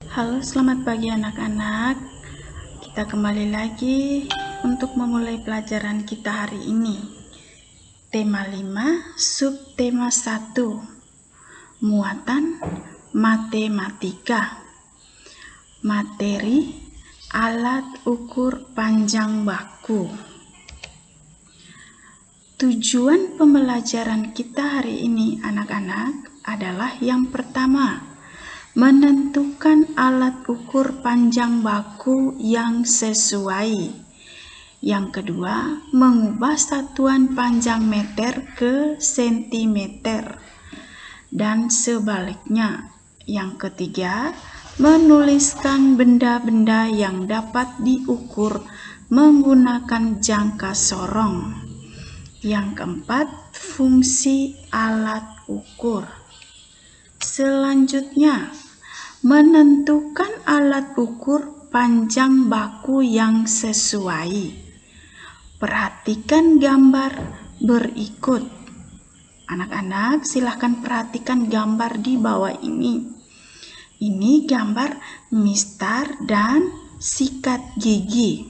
Halo, selamat pagi anak-anak. Kita kembali lagi untuk memulai pelajaran kita hari ini. Tema 5, subtema 1. Muatan matematika. Materi alat ukur panjang baku. Tujuan pembelajaran kita hari ini anak-anak adalah yang pertama, menentukan alat ukur panjang baku yang sesuai. Yang kedua, mengubah satuan panjang meter ke sentimeter. Dan sebaliknya. Yang ketiga, menuliskan benda-benda yang dapat diukur menggunakan jangka sorong. Yang keempat, fungsi alat ukur. Selanjutnya, menentukan alat ukur panjang baku yang sesuai. Perhatikan gambar berikut. Anak-anak, silahkan perhatikan gambar di bawah ini. Ini gambar mistar dan sikat gigi.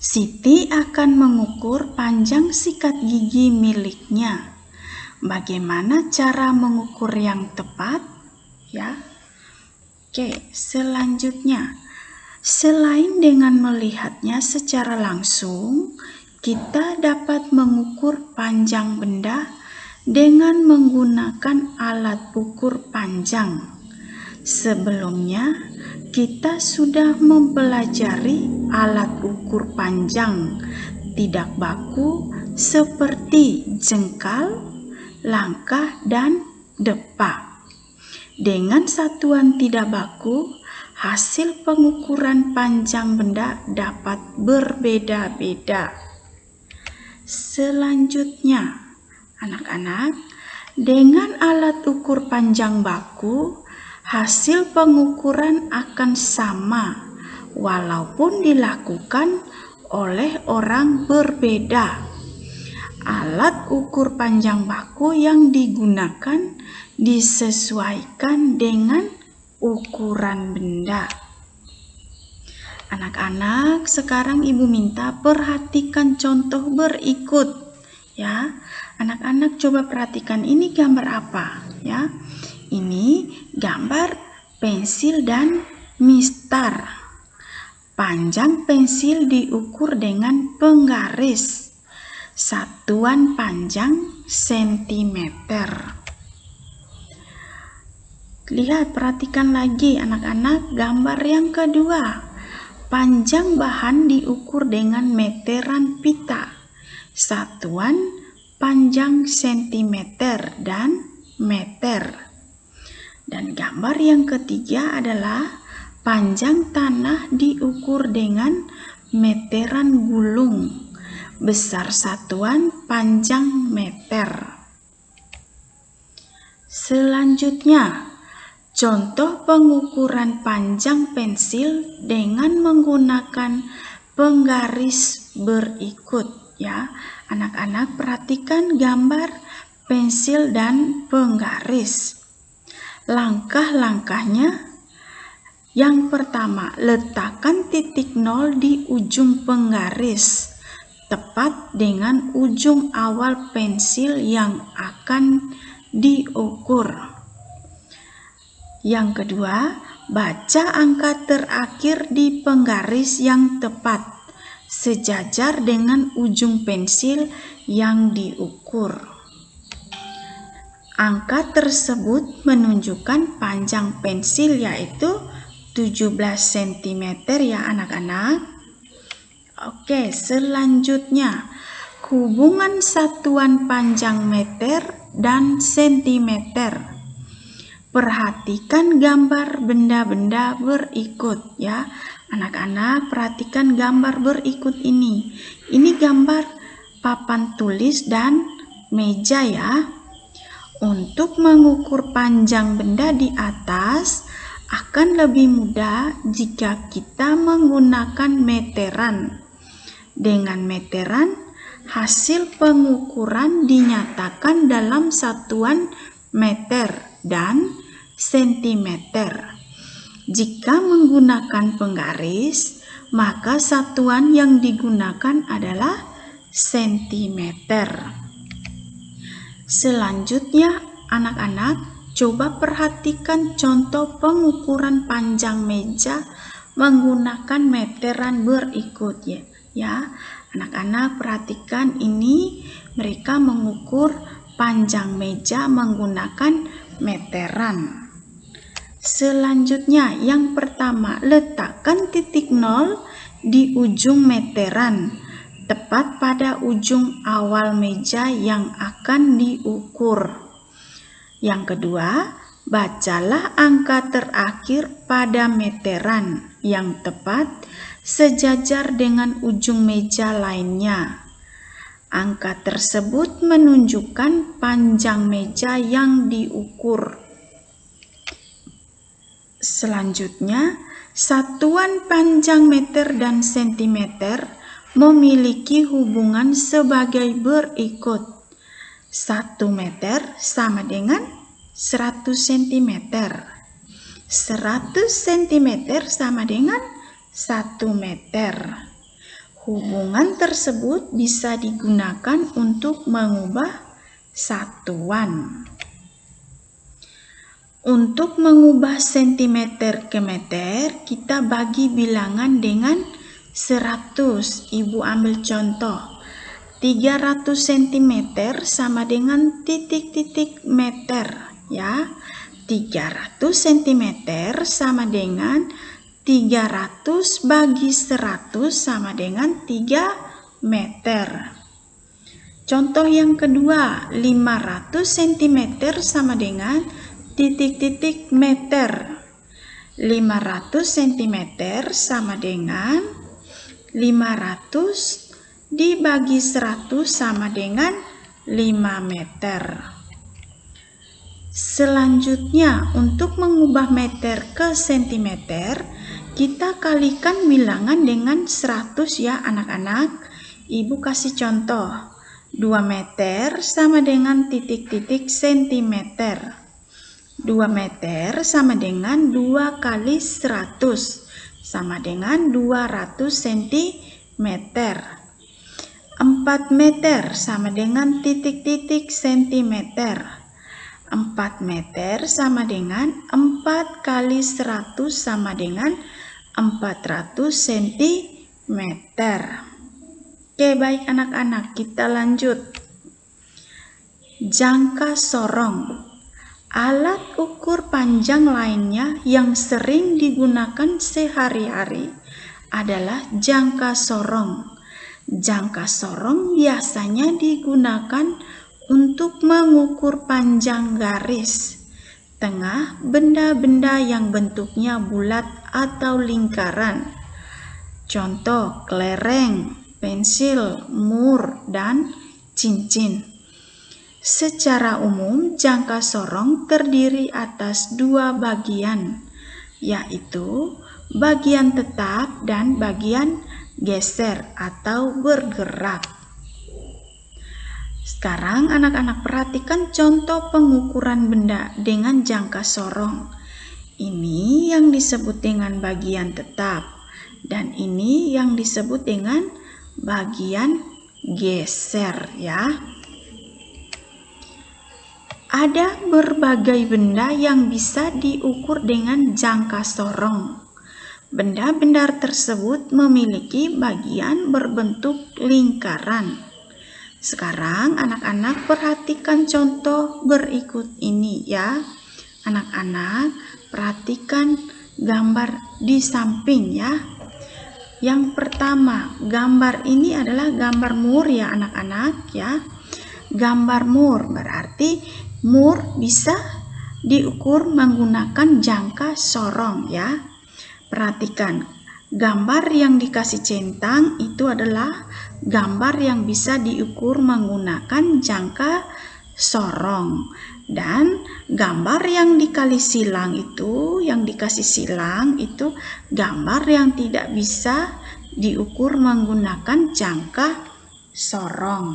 Siti akan mengukur panjang sikat gigi miliknya. Bagaimana cara mengukur yang tepat? Ya. Oke, selanjutnya. Selain dengan melihatnya secara langsung, kita dapat mengukur panjang benda dengan menggunakan alat ukur panjang. Sebelumnya, kita sudah mempelajari alat ukur panjang tidak baku seperti jengkal, langkah, dan depa. Dengan satuan tidak baku, hasil pengukuran panjang benda dapat berbeda-beda. Selanjutnya, anak-anak, dengan alat ukur panjang baku, hasil pengukuran akan sama walaupun dilakukan oleh orang berbeda. Alat ukur panjang baku yang digunakan disesuaikan dengan ukuran benda. Anak-anak, sekarang Ibu minta perhatikan contoh berikut. Ya, anak-anak coba perhatikan ini gambar apa? Ya, ini gambar pensil dan mistar. Panjang pensil diukur dengan penggaris. Satuan panjang sentimeter. Lihat, perhatikan lagi anak-anak gambar yang kedua. Panjang bahan diukur dengan meteran pita. Satuan panjang sentimeter dan meter. Dan gambar yang ketiga adalah panjang tanah diukur dengan meteran gulung. Besar satuan panjang meter. Selanjutnya, contoh pengukuran panjang pensil dengan menggunakan penggaris berikut. Ya, anak-anak perhatikan gambar pensil dan penggaris. Langkah-langkahnya, yang pertama, letakkan titik 0 di ujung penggaris, tepat dengan ujung awal pensil yang akan diukur. Yang kedua, baca angka terakhir di penggaris yang tepat, sejajar dengan ujung pensil yang diukur. Angka tersebut menunjukkan panjang pensil yaitu 17 cm ya anak-anak. Oke, selanjutnya hubungan satuan panjang meter dan sentimeter. Perhatikan gambar benda-benda berikut ya. Anak-anak perhatikan gambar berikut ini. Ini gambar papan tulis dan meja ya. Untuk mengukur panjang benda di atas akan lebih mudah jika kita menggunakan meteran. Dengan meteran, hasil pengukuran dinyatakan dalam satuan meter dan sentimeter. Jika menggunakan penggaris, maka satuan yang digunakan adalah sentimeter. Selanjutnya, anak-anak, coba perhatikan contoh pengukuran panjang meja menggunakan meteran berikut ya. Anak-anak perhatikan ini, mereka mengukur panjang meja menggunakan meteran. Selanjutnya, yang pertama, letakkan titik 0 di ujung meteran, tepat pada ujung awal meja yang akan diukur. Yang kedua, bacalah angka terakhir pada meteran yang tepat sejajar dengan ujung meja lainnya. Angka tersebut menunjukkan panjang meja yang diukur. Selanjutnya, satuan panjang meter dan sentimeter memiliki hubungan sebagai berikut. 1 meter sama dengan 100 cm. 100 cm sama dengan 1 meter. Hubungan tersebut bisa digunakan untuk mengubah satuan. Untuk mengubah sentimeter ke meter, kita bagi bilangan dengan 100. Ibu ambil contoh. 300 cm sama dengan titik-titik meter ya. 300 cm sama dengan 300 bagi 100 sama dengan 3 meter. Contoh yang kedua, 500 cm sama dengan titik-titik meter. 500 cm sama dengan 500 dibagi 100 sama dengan 5 meter. Selanjutnya, untuk mengubah meter ke sentimeter, kita kalikan bilangan dengan 100 ya anak-anak. Ibu kasih contoh. 2 meter sama dengan titik-titik sentimeter. 2 meter sama dengan 2 kali 100 sama dengan 200 cm. 4 meter sama dengan titik-titik sentimeter. 4 meter sama dengan 4 kali 100 sama dengan 400 cm. Oke, baik anak-anak, kita lanjut. Jangka sorong. Alat ukur panjang lainnya yang sering digunakan sehari-hari adalah jangka sorong. Jangka sorong biasanya digunakan untuk mengukur panjang garis tengah benda-benda yang bentuknya bulat atau lingkaran. Contoh kelereng, pensil, mur, dan cincin. Secara umum, jangka sorong terdiri atas 2 bagian, yaitu bagian tetap dan bagian geser atau bergerak. Sekarang anak-anak perhatikan contoh pengukuran benda dengan jangka sorong. Ini yang disebut dengan bagian tetap dan ini yang disebut dengan bagian geser ya. Ada berbagai benda yang bisa diukur dengan jangka sorong. Benda-benda tersebut memiliki bagian berbentuk lingkaran. Sekarang anak-anak perhatikan contoh berikut ini ya. Anak-anak perhatikan gambar di samping ya. Yang pertama, gambar ini adalah gambar mur ya anak-anak ya. Gambar mur berarti mur bisa diukur menggunakan jangka sorong ya. Perhatikan, gambar yang dikasih centang itu adalah gambar yang bisa diukur menggunakan jangka sorong. Dan gambar yang dikasih silang itu gambar yang tidak bisa diukur menggunakan jangka sorong.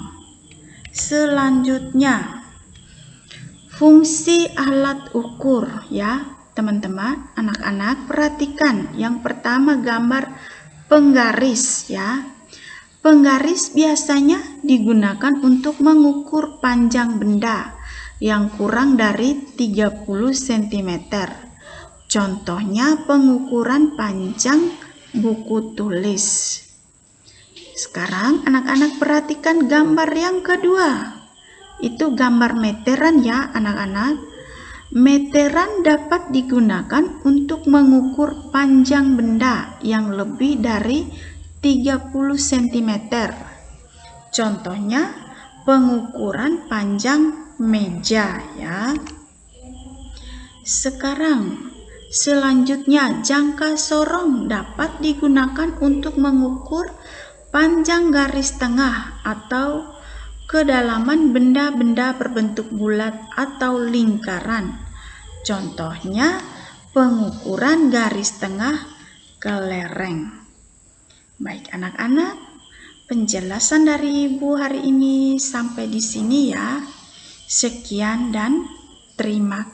Selanjutnya, fungsi alat ukur ya. teman-teman, anak-anak perhatikan yang pertama gambar penggaris ya. Penggaris biasanya digunakan untuk mengukur panjang benda yang kurang dari 30 cm. Contohnya pengukuran panjang buku tulis. Sekarang anak-anak perhatikan gambar yang kedua. Itu gambar meteran ya anak-anak. Meteran dapat digunakan untuk mengukur panjang benda yang lebih dari 30 cm. Contohnya pengukuran panjang meja ya. Sekarang selanjutnya jangka sorong dapat digunakan untuk mengukur panjang garis tengah atau kedalaman benda-benda berbentuk bulat atau lingkaran. Contohnya pengukuran garis tengah kelereng. Baik anak-anak, penjelasan dari Ibu hari ini sampai di sini ya. Sekian dan terima kasih.